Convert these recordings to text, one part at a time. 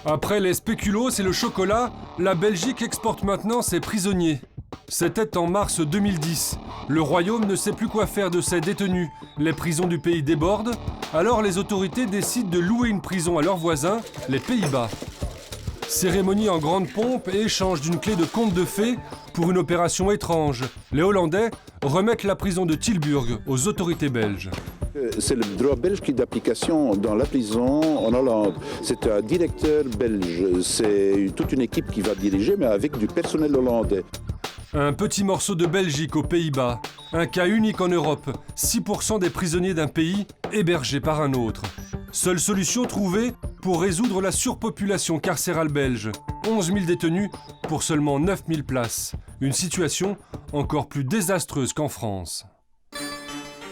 Après les spéculoos et le chocolat, la Belgique exporte maintenant ses prisonniers. C'était en mars 2010. Le royaume ne sait plus quoi faire de ses détenus. Les prisons du pays débordent, alors les autorités décident de louer une prison à leurs voisins, les Pays-Bas. Cérémonie en grande pompe et échange d'une clé de conte de fées pour une opération étrange. Les Hollandais remettent la prison de Tilburg aux autorités belges. C'est le droit belge qui est d'application dans la prison en Hollande. C'est un directeur belge. C'est toute une équipe qui va diriger, mais avec du personnel hollandais. Un petit morceau de Belgique aux Pays-Bas. Un cas unique en Europe. 6% des prisonniers d'un pays hébergés par un autre. Seule solution trouvée pour résoudre la surpopulation carcérale belge. 11 000 détenus pour seulement 9 000 places. Une situation encore plus désastreuse qu'en France.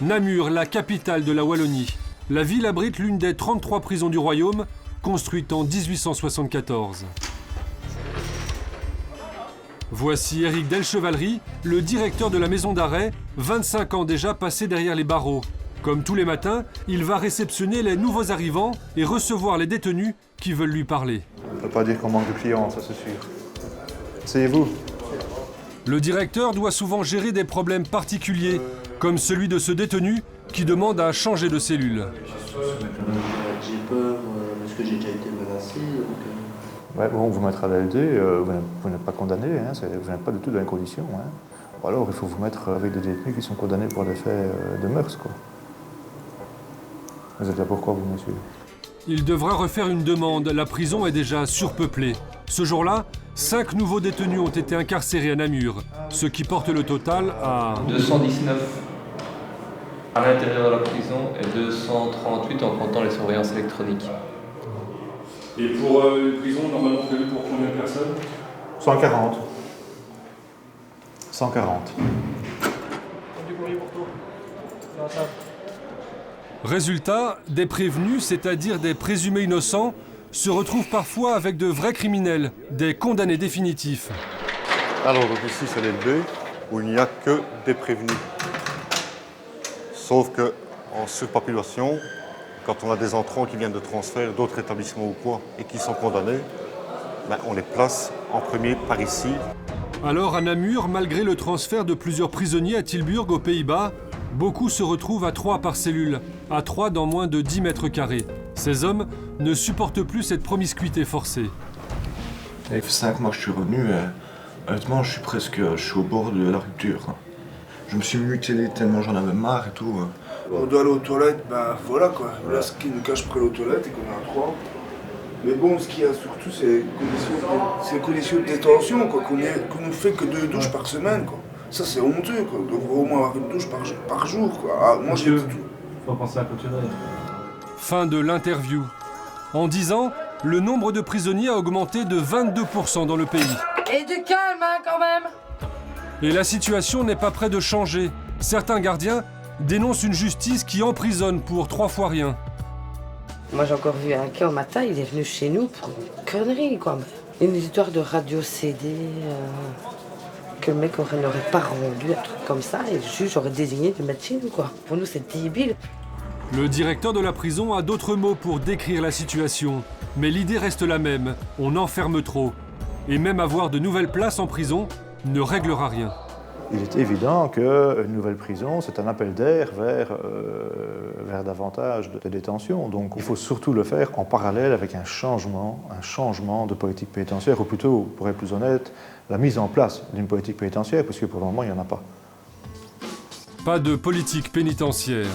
Namur, la capitale de la Wallonie. La ville abrite l'une des 33 prisons du royaume, construite en 1874. Voici Éric Delchevalerie, le directeur de la maison d'arrêt, 25 ans déjà passé derrière les barreaux. Comme tous les matins, il va réceptionner les nouveaux arrivants et recevoir les détenus qui veulent lui parler. On ne peut pas dire qu'on manque de clients, ça c'est sûr. Asseyez-vous. Le directeur doit souvent gérer des problèmes particuliers, comme celui de ce détenu qui demande à changer de cellule. J'ai peur, parce que j'ai déjà été menacé. Ouais, bon, vous mettre à l'ALD, vous n'êtes pas condamné, hein, vous n'êtes pas du tout dans les conditions. Hein. Ou alors il faut vous mettre avec des détenus qui sont condamnés pour des faits de mœurs, quoi. Vous êtes là pourquoi, vous, monsieur? Il devra refaire une demande, la prison est déjà surpeuplée. Ce jour-là, 5 nouveaux détenus ont été incarcérés à Namur, ce qui porte le total à 219 à l'intérieur de la prison et 238 en comptant les surveillances électroniques. Et pour une prison normalement prévue pour combien de personnes? 140. 140. Résultat, des prévenus, c'est-à-dire des présumés innocents, se retrouvent parfois avec de vrais criminels, des condamnés définitifs. Alors donc ici c'est l'LB où il n'y a que des prévenus. Sauf qu'en surpopulation, quand on a des entrants qui viennent de transfert d'autres établissements ou quoi et qui sont condamnés, on les place en premier par ici. Alors à Namur, malgré le transfert de plusieurs prisonniers à Tilburg aux Pays-Bas, beaucoup se retrouvent à 3 par cellule, à 3 dans moins de 10 mètres carrés. Ces hommes ne supportent plus cette promiscuité forcée. Ça fait 5 mois que je suis revenu, honnêtement je suis au bord de la rupture. Je me suis mutilé tellement j'en avais marre et tout. On doit aller aux toilettes, voilà quoi. Là ce qui nous cache pour aller aux toilettes et qu'on est à 3. Mais bon, ce qu'il y a surtout c'est les conditions de détention, quoi, qu'on ne fait que 2 douches par semaine, quoi. Ça c'est honteux, quoi. On devrait au moins avoir une douche par jour, quoi. Ah, moi j'ai tout. Faut penser à continuer. Fin de l'interview. En 10 ans, le nombre de prisonniers a augmenté de 22% dans le pays. Et du calme, hein, quand même. Et la situation n'est pas près de changer. Certains gardiens dénoncent une justice qui emprisonne pour 3 fois rien. Moi j'ai encore vu un cas au matin, il est venu chez nous pour une connerie, quoi. Une histoire de radio CD, que le mec n'aurait pas rendu, un truc comme ça, et le juge aurait désigné de mettre chez nous, quoi. Pour nous c'est débile. Le directeur de la prison a d'autres mots pour décrire la situation. Mais l'idée reste la même, on enferme trop. Et même avoir de nouvelles places en prison ne réglera rien. Il est évident qu'une nouvelle prison, c'est un appel d'air vers davantage de détention. Donc il faut surtout le faire en parallèle avec un changement de politique pénitentiaire, ou plutôt, pour être plus honnête, la mise en place d'une politique pénitentiaire, puisque pour le moment, il n'y en a pas. Pas de politique pénitentiaire.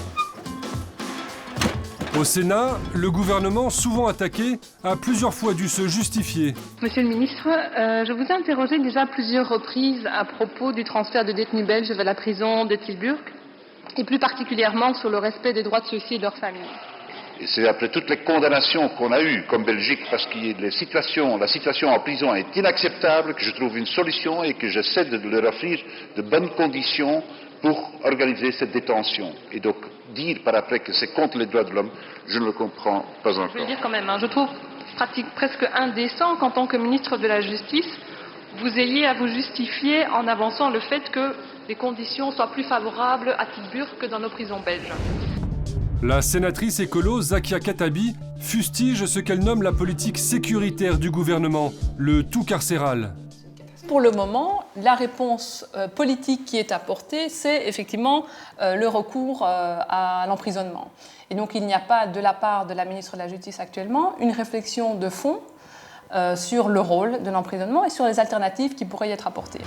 Au Sénat, le gouvernement, souvent attaqué, a plusieurs fois dû se justifier. Monsieur le ministre, je vous ai interrogé déjà à plusieurs reprises à propos du transfert de détenus belges vers la prison de Tilburg, et plus particulièrement sur le respect des droits de ceux-ci et de leurs familles. Et c'est après toutes les condamnations qu'on a eues comme Belgique, parce que la situation en prison est inacceptable, que je trouve une solution et que j'essaie de leur offrir de bonnes conditions pour organiser cette détention. Et donc, dire par après que c'est contre les droits de l'homme, je ne le comprends pas encore. Je veux dire quand même, je trouve presque indécent qu'en tant que ministre de la Justice, vous ayez à vous justifier en avançant le fait que les conditions soient plus favorables à Tilburg que dans nos prisons belges. La sénatrice écolo Zakia Khattabi fustige ce qu'elle nomme la politique sécuritaire du gouvernement, le tout carcéral. Pour le moment, la réponse politique qui est apportée, c'est effectivement le recours à l'emprisonnement. Et donc il n'y a pas de la part de la ministre de la Justice actuellement une réflexion de fond sur le rôle de l'emprisonnement et sur les alternatives qui pourraient y être apportées.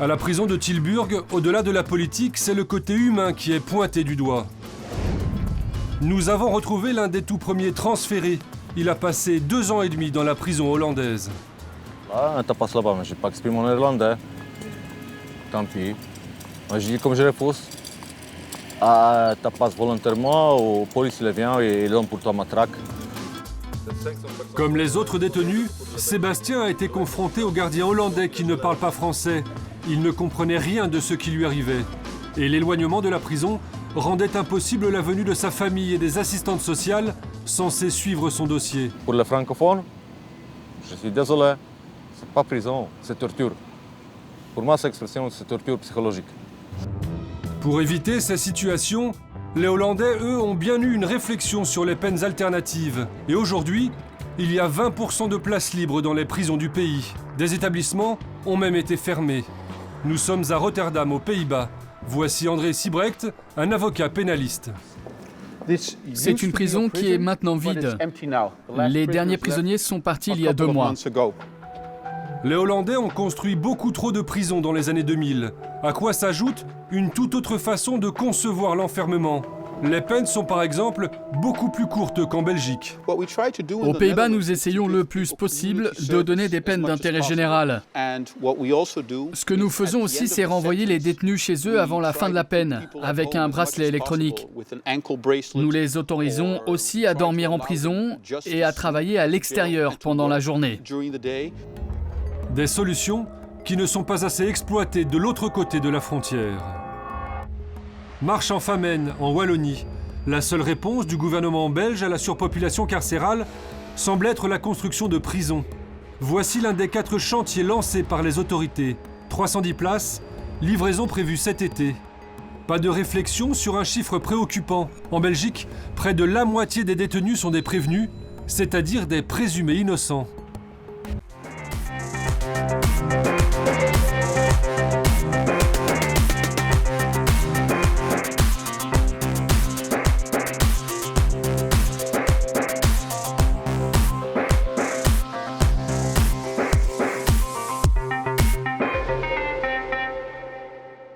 À la prison de Tilburg, au-delà de la politique, c'est le côté humain qui est pointé du doigt. Nous avons retrouvé l'un des tout premiers transférés. Il a passé 2 ans et demi dans la prison hollandaise. Ah, t'as pas là-bas, mais j'ai pas exprimé mon néerlandais. Tant pis. Moi, je dis comme je repousse. Ah, t'as pas volontairement, ou la police le vient et il donne pour toi matraque. Comme les autres détenus, Sébastien a été confronté au gardien hollandais qui ne parle pas français. Il ne comprenait rien de ce qui lui arrivait. Et l'éloignement de la prison rendait impossible la venue de sa famille et des assistantes sociales censées suivre son dossier. Pour les francophones, je suis désolé, c'est pas prison, c'est torture. Pour moi, cette expression, c'est torture psychologique. Pour éviter ces situations, les Hollandais, eux, ont bien eu une réflexion sur les peines alternatives. Et aujourd'hui, il y a 20% de places libres dans les prisons du pays. Des établissements ont même été fermés. Nous sommes à Rotterdam, aux Pays-Bas. Voici André Sibrecht, un avocat pénaliste. C'est une prison qui est maintenant vide. Les derniers prisonniers sont partis il y a 2 mois. Les Hollandais ont construit beaucoup trop de prisons dans les années 2000, à quoi s'ajoute une toute autre façon de concevoir l'enfermement. Les peines sont par exemple beaucoup plus courtes qu'en Belgique. Aux Pays-Bas, nous essayons le plus possible de donner des peines d'intérêt général. Ce que nous faisons aussi, c'est renvoyer les détenus chez eux avant la fin de la peine, avec un bracelet électronique. Nous les autorisons aussi à dormir en prison et à travailler à l'extérieur pendant la journée. Des solutions qui ne sont pas assez exploitées de l'autre côté de la frontière. Marche en Famenne, en Wallonie. La seule réponse du gouvernement belge à la surpopulation carcérale semble être la construction de prisons. Voici l'un des 4 chantiers lancés par les autorités. 310 places, livraison prévue cet été. Pas de réflexion sur un chiffre préoccupant. En Belgique, près de la moitié des détenus sont des prévenus, c'est-à-dire des présumés innocents.